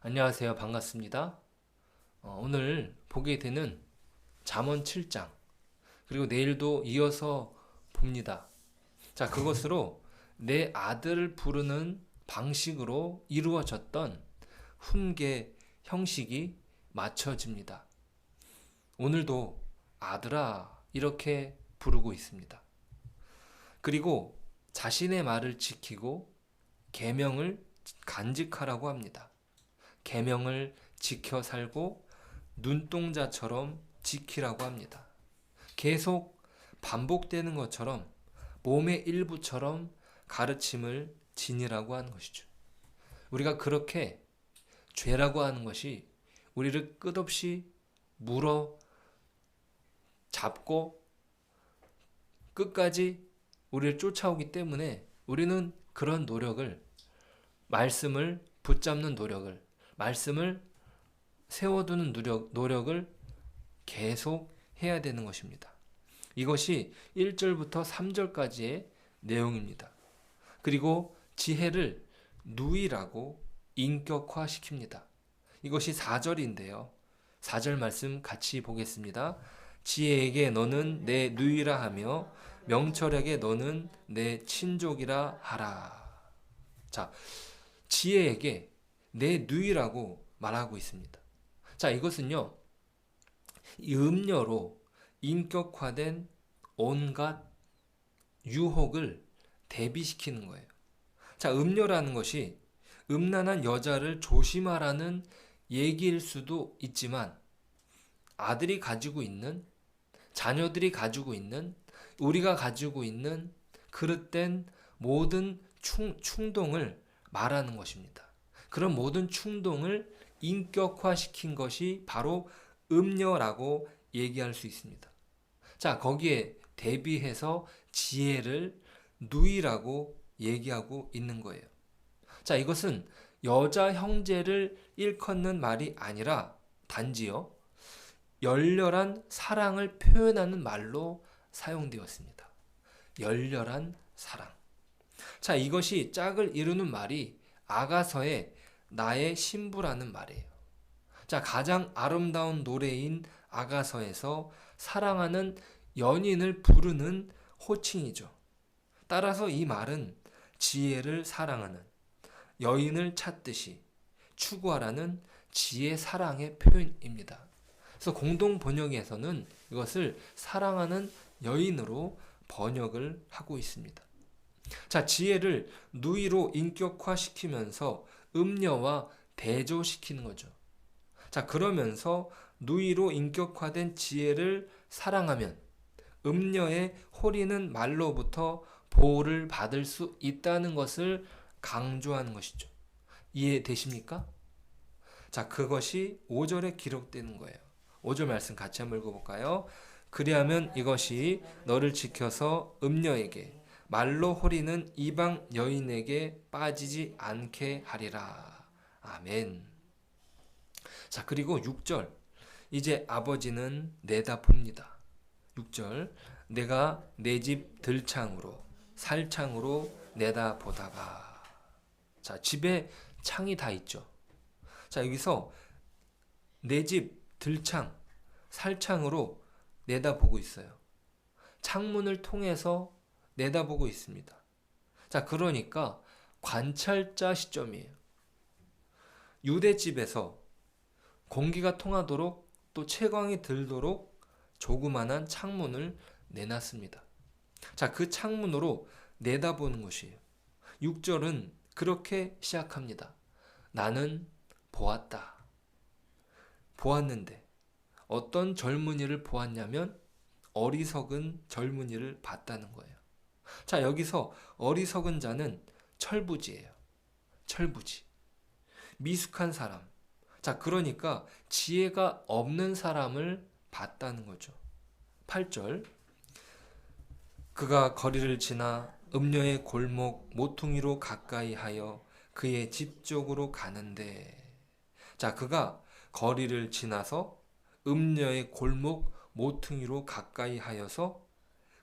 안녕하세요. 반갑습니다. 오늘 보게 되는 잠언 7장, 그리고 내일도 이어서 봅니다. 자, 그것으로 내 아들을 부르는 방식으로 이루어졌던 훈계 형식이 맞춰집니다. 오늘도 아들아 이렇게 부르고 있습니다. 그리고 자신의 말을 지키고 계명을 간직하라고 합니다. 계명을 지켜 살고 눈동자처럼 지키라고 합니다. 계속 반복되는 것처럼 몸의 일부처럼 가르침을 지니라고 하는 것이죠. 우리가 그렇게 죄라고 하는 것이 우리를 끝없이 물어 잡고 끝까지 우리를 쫓아오기 때문에 우리는 그런 노력을, 말씀을 붙잡는 노력을, 말씀을 세워두는 노력을 계속 해야 되는 것입니다. 이것이 1절부터 3절까지의 내용입니다. 그리고 지혜를 누이라고 인격화시킵니다. 이것이 4절인데요. 4절 말씀 같이 보겠습니다. 지혜에게 너는 내 누이라 하며 명철에게 너는 내 친족이라 하라. 자, 지혜에게 내 누이라고 말하고 있습니다. 자, 이것은요, 이 음녀로 인격화된 온갖 유혹을 대비시키는 거예요. 자, 음녀라는 것이 음란한 여자를 조심하라는 얘기일 수도 있지만, 아들이 가지고 있는, 자녀들이 가지고 있는, 우리가 가지고 있는 그릇된 모든 충동을 말하는 것입니다. 그런 모든 충동을 인격화시킨 것이 바로 음녀라고 얘기할 수 있습니다. 자, 거기에 대비해서 지혜를 누이라고 얘기하고 있는 거예요. 자, 이것은 여자 형제를 일컫는 말이 아니라 단지요, 열렬한 사랑을 표현하는 말로 사용되었습니다. 열렬한 사랑. 자, 이것이 짝을 이루는 말이 아가서의 나의 신부라는 말이에요. 자, 가장 아름다운 노래인 아가서에서 사랑하는 연인을 부르는 호칭이죠. 따라서 이 말은 지혜를 사랑하는, 여인을 찾듯이 추구하라는 지혜 사랑의 표현입니다. 그래서 공동 번역에서는 이것을 사랑하는 여인으로 번역을 하고 있습니다. 자, 지혜를 누이로 인격화시키면서 음녀와 대조시키는 거죠. 자, 그러면서 누이로 인격화된 지혜를 사랑하면 음녀의 호리는 말로부터 보호를 받을 수 있다는 것을 강조하는 것이죠. 이해되십니까? 자, 그것이 5절에 기록되는 거예요. 5절 말씀 같이 한번 읽어볼까요? 그리하면 이것이 너를 지켜서 음녀에게, 말로 호리는 이방 여인에게 빠지지 않게 하리라. 아멘. 자, 그리고 6절. 이제 아버지는 내다봅니다. 6절. 내가 내 집 들창으로, 살창으로 내다보다가. 자, 집에 창이 다 있죠. 자, 여기서 내 집 들창, 살창으로 내다보고 있어요. 창문을 통해서 내다보고 있습니다. 자, 그러니까 관찰자 시점이에요. 유대집에서 공기가 통하도록 또 채광이 들도록 조그만한 창문을 내놨습니다. 자, 그 창문으로 내다보는 것이에요. 6절은 그렇게 시작합니다. 나는 보았다. 보았는데 어떤 젊은이를 보았냐면 어리석은 젊은이를 봤다는 거예요. 자, 여기서 어리석은 자는 철부지예요. 철부지. 미숙한 사람. 자, 그러니까 지혜가 없는 사람을 봤다는 거죠. 8절. 그가 거리를 지나 음녀의 골목 모퉁이로 가까이 하여 그의 집 쪽으로 가는데. 자, 그가 거리를 지나서 음녀의 골목 모퉁이로 가까이 하여서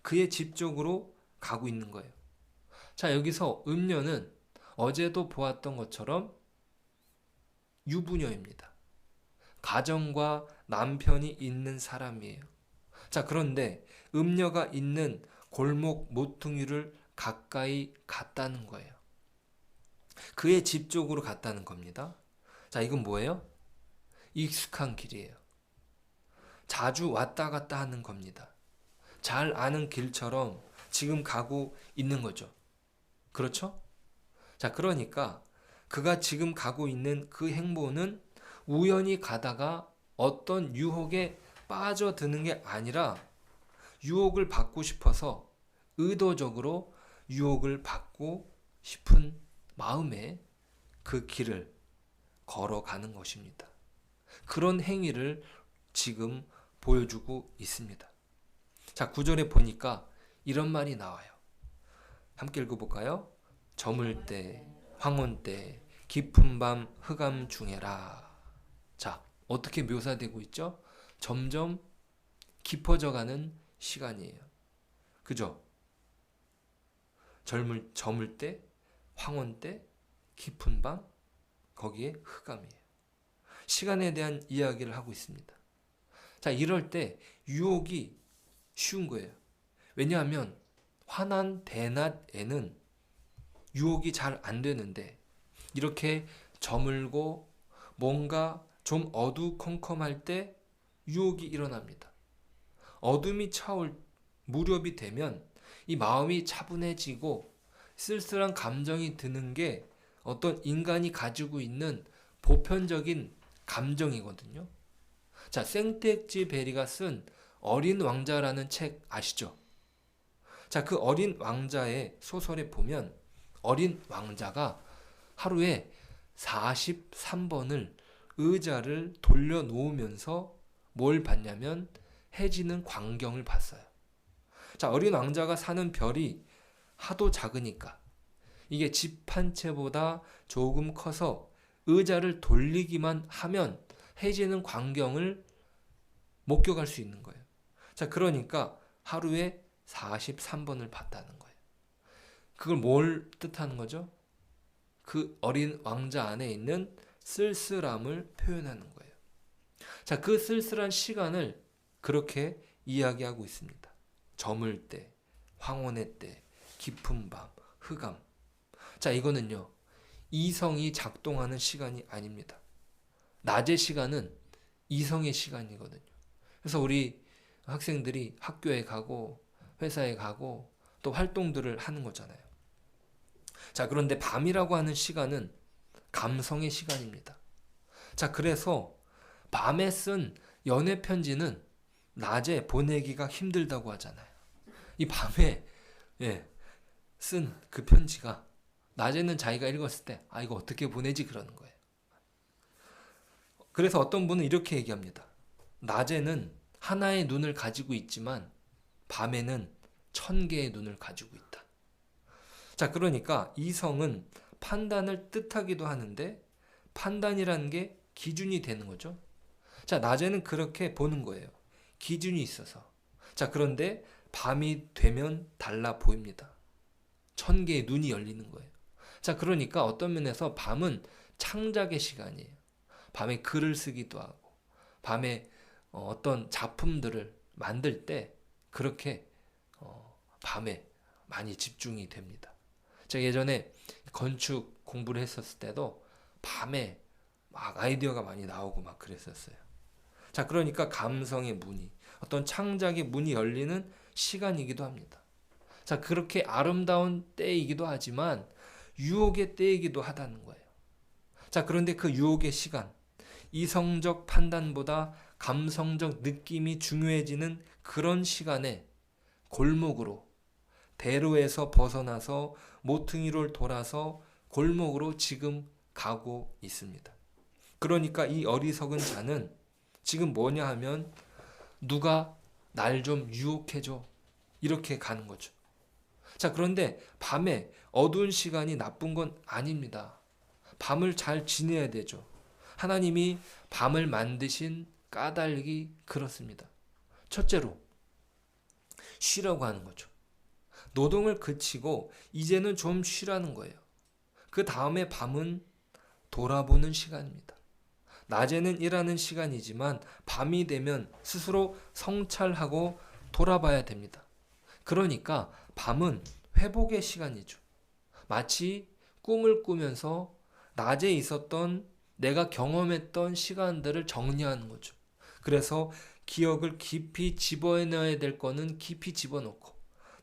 그의 집 쪽으로 가고 있는 거예요. 자, 여기서 음녀는 어제도 보았던 것처럼 유부녀입니다. 가정과 남편이 있는 사람이에요. 자, 그런데 음녀가 있는 골목 모퉁이를 가까이 갔다는 거예요. 그의 집 쪽으로 갔다는 겁니다. 자, 이건 뭐예요? 익숙한 길이에요. 자주 왔다 갔다 하는 겁니다. 잘 아는 길처럼 지금 가고 있는 거죠. 그렇죠? 자, 그러니까 그가 지금 가고 있는 그 행보는 우연히 가다가 어떤 유혹에 빠져드는 게 아니라 유혹을 받고 싶어서 의도적으로 유혹을 받고 싶은 마음에 그 길을 걸어가는 것입니다. 그런 행위를 지금 보여주고 있습니다. 자, 9절에 보니까 이런 말이 나와요. 함께 읽어볼까요? 저물 때, 황혼 때, 깊은 밤 흑암 중에라. 자, 어떻게 묘사되고 있죠? 점점 깊어져 가는 시간이에요. 그죠? 저물 때, 황혼 때, 깊은 밤, 거기에 흑암이에요. 시간에 대한 이야기를 하고 있습니다. 자, 이럴 때 유혹이 쉬운 거예요. 왜냐하면 환한 대낮에는 유혹이 잘 안 되는데 이렇게 저물고 뭔가 좀 어두컴컴할 때 유혹이 일어납니다. 어둠이 차올 무렵이 되면 이 마음이 차분해지고 쓸쓸한 감정이 드는 게 어떤 인간이 가지고 있는 보편적인 감정이거든요. 자, 생텍쥐 베리가 쓴 어린 왕자라는 책 아시죠? 자, 그 어린 왕자의 소설에 보면 어린 왕자가 하루에 43번을 의자를 돌려놓으면서 뭘 봤냐면 해지는 광경을 봤어요. 자, 어린 왕자가 사는 별이 하도 작으니까 이게 집 한 채보다 조금 커서 의자를 돌리기만 하면 해지는 광경을 목격할 수 있는 거예요. 자, 그러니까 하루에 43번을 봤다는 거예요. 그걸 뭘 뜻하는 거죠? 그 어린 왕자 안에 있는 쓸쓸함을 표현하는 거예요. 자, 그 쓸쓸한 시간을 그렇게 이야기하고 있습니다. 저물 때, 황혼의 때, 깊은 밤, 흑암. 자, 이거는요, 이성이 작동하는 시간이 아닙니다. 낮의 시간은 이성의 시간이거든요. 그래서 우리 학생들이 학교에 가고 회사에 가고 또 활동들을 하는 거잖아요. 자, 그런데 밤이라고 하는 시간은 감성의 시간입니다. 자, 그래서 밤에 쓴 연애 편지는 낮에 보내기가 힘들다고 하잖아요. 이 밤에 쓴 그 편지가 낮에는 자기가 읽었을 때 이거 어떻게 보내지 그러는 거예요. 그래서 어떤 분은 이렇게 얘기합니다. 낮에는 하나의 눈을 가지고 있지만 밤에는 1000개의 눈을 가지고 있다. 자, 그러니까 이성은 판단을 뜻하기도 하는데 판단이라는 게 기준이 되는 거죠. 자, 낮에는 그렇게 보는 거예요. 기준이 있어서. 자, 그런데 밤이 되면 달라 보입니다. 1000개의 눈이 열리는 거예요. 자, 그러니까 어떤 면에서 밤은 창작의 시간이에요. 밤에 글을 쓰기도 하고, 밤에 어떤 작품들을 만들 때 그렇게 밤에 많이 집중이 됩니다. 제가 예전에 건축 공부를 했었을 때도 밤에 막 아이디어가 많이 나오고 막 그랬었어요. 자, 그러니까 감성의 문이, 어떤 창작의 문이 열리는 시간이기도 합니다. 자, 그렇게 아름다운 때이기도 하지만 유혹의 때이기도 하다는 거예요. 자, 그런데 그 유혹의 시간, 이성적 판단보다 감성적 느낌이 중요해지는 그런 시간에 골목으로, 대로에서 벗어나서 모퉁이를 돌아서 골목으로 지금 가고 있습니다. 그러니까 이 어리석은 자는 지금 뭐냐 하면 누가 날 좀 유혹해줘, 이렇게 가는 거죠. 자, 그런데 밤에 어두운 시간이 나쁜 건 아닙니다. 밤을 잘 지내야 되죠. 하나님이 밤을 만드신 까닭이 그렇습니다. 첫째로 쉬라고 하는 거죠. 노동을 그치고 이제는 좀 쉬라는 거예요. 그 다음에 밤은 돌아보는 시간입니다. 낮에는 일하는 시간이지만 밤이 되면 스스로 성찰하고 돌아봐야 됩니다. 그러니까 밤은 회복의 시간이죠. 마치 꿈을 꾸면서 낮에 있었던 내가 경험했던 시간들을 정리하는 거죠. 그래서 기억을 깊이 집어넣어야 될 거는 깊이 집어넣고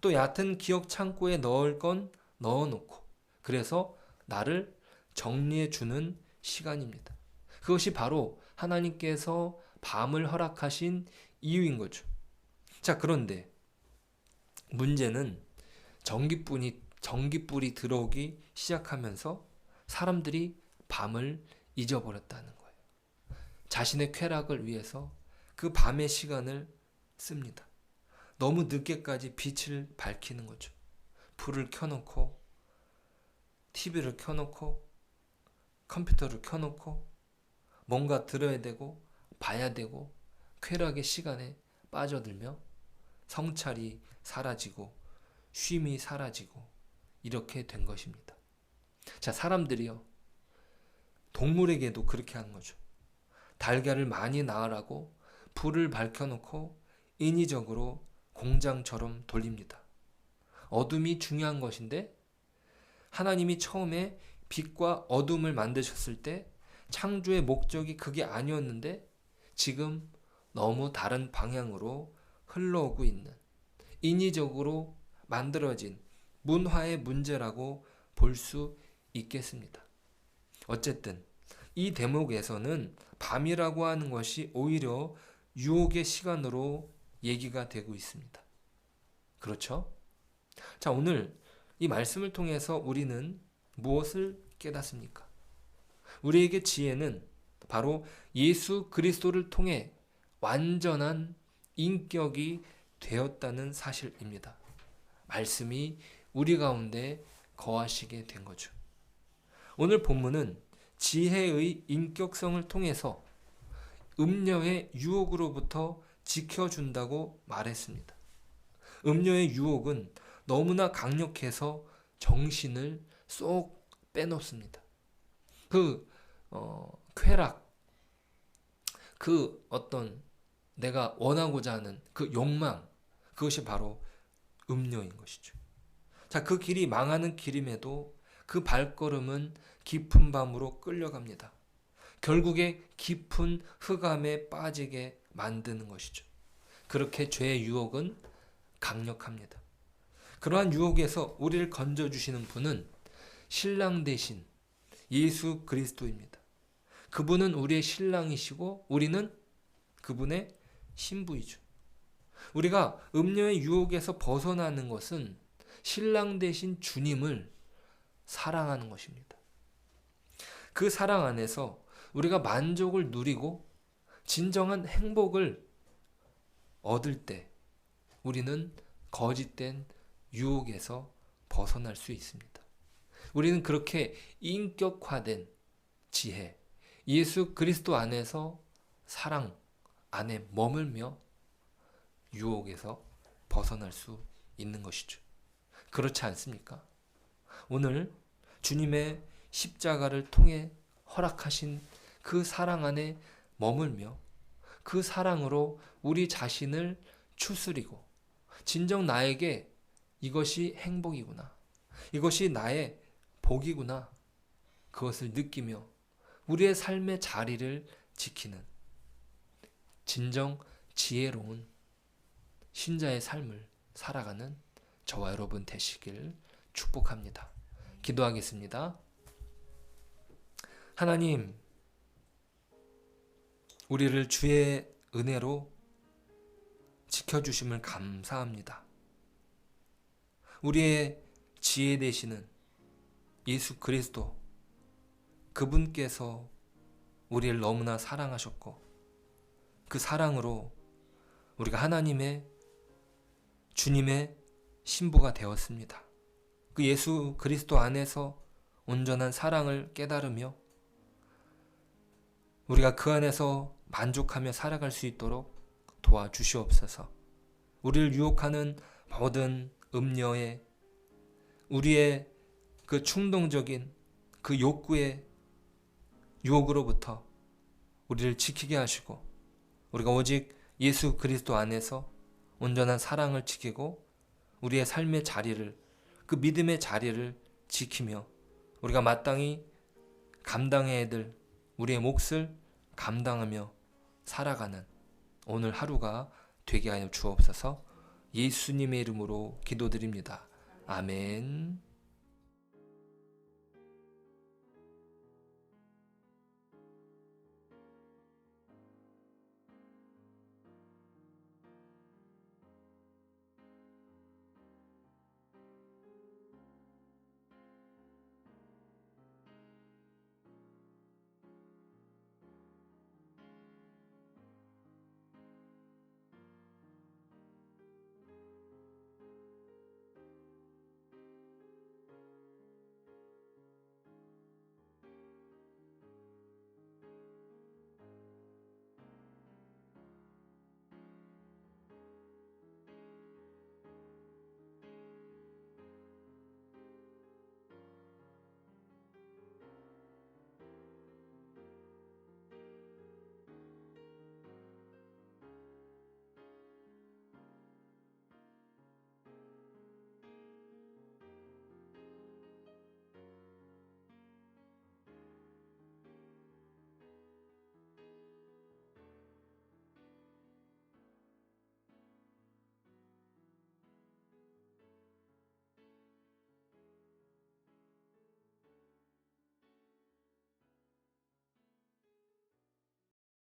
또 얕은 기억 창고에 넣을 건 넣어놓고 그래서 나를 정리해 주는 시간입니다. 그것이 바로 하나님께서 밤을 허락하신 이유인 거죠. 자, 그런데 문제는 전기불이 들어오기 시작하면서 사람들이 밤을 잊어버렸다는 거예요. 자신의 쾌락을 위해서 그 밤의 시간을 씁니다. 너무 늦게까지 빛을 밝히는 거죠. 불을 켜놓고 TV를 켜놓고 컴퓨터를 켜놓고 뭔가 들어야 되고 봐야 되고 쾌락의 시간에 빠져들며 성찰이 사라지고 쉼이 사라지고 이렇게 된 것입니다. 자, 사람들이요. 동물에게도 그렇게 하는 거죠. 달걀을 많이 낳으라고 불을 밝혀놓고 인위적으로 공장처럼 돌립니다. 어둠이 중요한 것인데 하나님이 처음에 빛과 어둠을 만드셨을 때 창조의 목적이 그게 아니었는데 지금 너무 다른 방향으로 흘러오고 있는 인위적으로 만들어진 문화의 문제라고 볼 수 있겠습니다. 어쨌든 이 대목에서는 밤이라고 하는 것이 오히려 유혹의 시간으로 얘기가 되고 있습니다. 그렇죠? 자, 오늘 이 말씀을 통해서 우리는 무엇을 깨닫습니까? 우리에게 지혜는 바로 예수 그리스도를 통해 완전한 인격이 되었다는 사실입니다. 말씀이 우리 가운데 거하시게 된 거죠. 오늘 본문은 지혜의 인격성을 통해서 음녀의 유혹으로부터 지켜준다고 말했습니다. 음녀의 유혹은 너무나 강력해서 정신을 쏙 빼놓습니다. 쾌락, 그 어떤 내가 원하고자 하는 그 욕망, 그것이 바로 음료인 것이죠. 자, 그 길이 망하는 길임에도 그 발걸음은 깊은 밤으로 끌려갑니다. 결국에 깊은 흑암에 빠지게 만드는 것이죠. 그렇게 죄의 유혹은 강력합니다. 그러한 유혹에서 우리를 건져주시는 분은 신랑 대신 예수 그리스도입니다. 그분은 우리의 신랑이시고 우리는 그분의 신부이죠. 우리가 음녀의 유혹에서 벗어나는 것은 신랑 대신 주님을 사랑하는 것입니다. 그 사랑 안에서 우리가 만족을 누리고 진정한 행복을 얻을 때 우리는 거짓된 유혹에서 벗어날 수 있습니다. 우리는 그렇게 인격화된 지혜, 예수 그리스도 안에서 사랑 안에 머물며 유혹에서 벗어날 수 있는 것이죠. 그렇지 않습니까? 오늘 주님의 십자가를 통해 허락하신 그 사랑 안에 머물며 그 사랑으로 우리 자신을 추스리고 진정 나에게 이것이 행복이구나. 이것이 나의 복이구나. 그것을 느끼며 우리의 삶의 자리를 지키는 진정 지혜로운 신자의 삶을 살아가는 저와 여러분 되시길 축복합니다. 기도하겠습니다. 하나님, 우리를 주의 은혜로 지켜주심을 감사합니다. 우리의 지혜 되시는 예수 그리스도, 그분께서 우리를 너무나 사랑하셨고 그 사랑으로 우리가 하나님의 주님의 신부가 되었습니다. 그 예수 그리스도 안에서 온전한 사랑을 깨달으며 우리가 그 안에서 만족하며 살아갈 수 있도록 도와주시옵소서. 우리를 유혹하는 모든 음녀의 우리의 그 충동적인 그 욕구의 유혹으로부터 우리를 지키게 하시고 우리가 오직 예수 그리스도 안에서 온전한 사랑을 지키고 우리의 삶의 자리를, 그 믿음의 자리를 지키며 우리가 마땅히 감당해야 될 우리의 몫을 감당하며 살아가는 오늘 하루가 되게 하여 주옵소서. 예수님의 이름으로 기도드립니다. 아멘.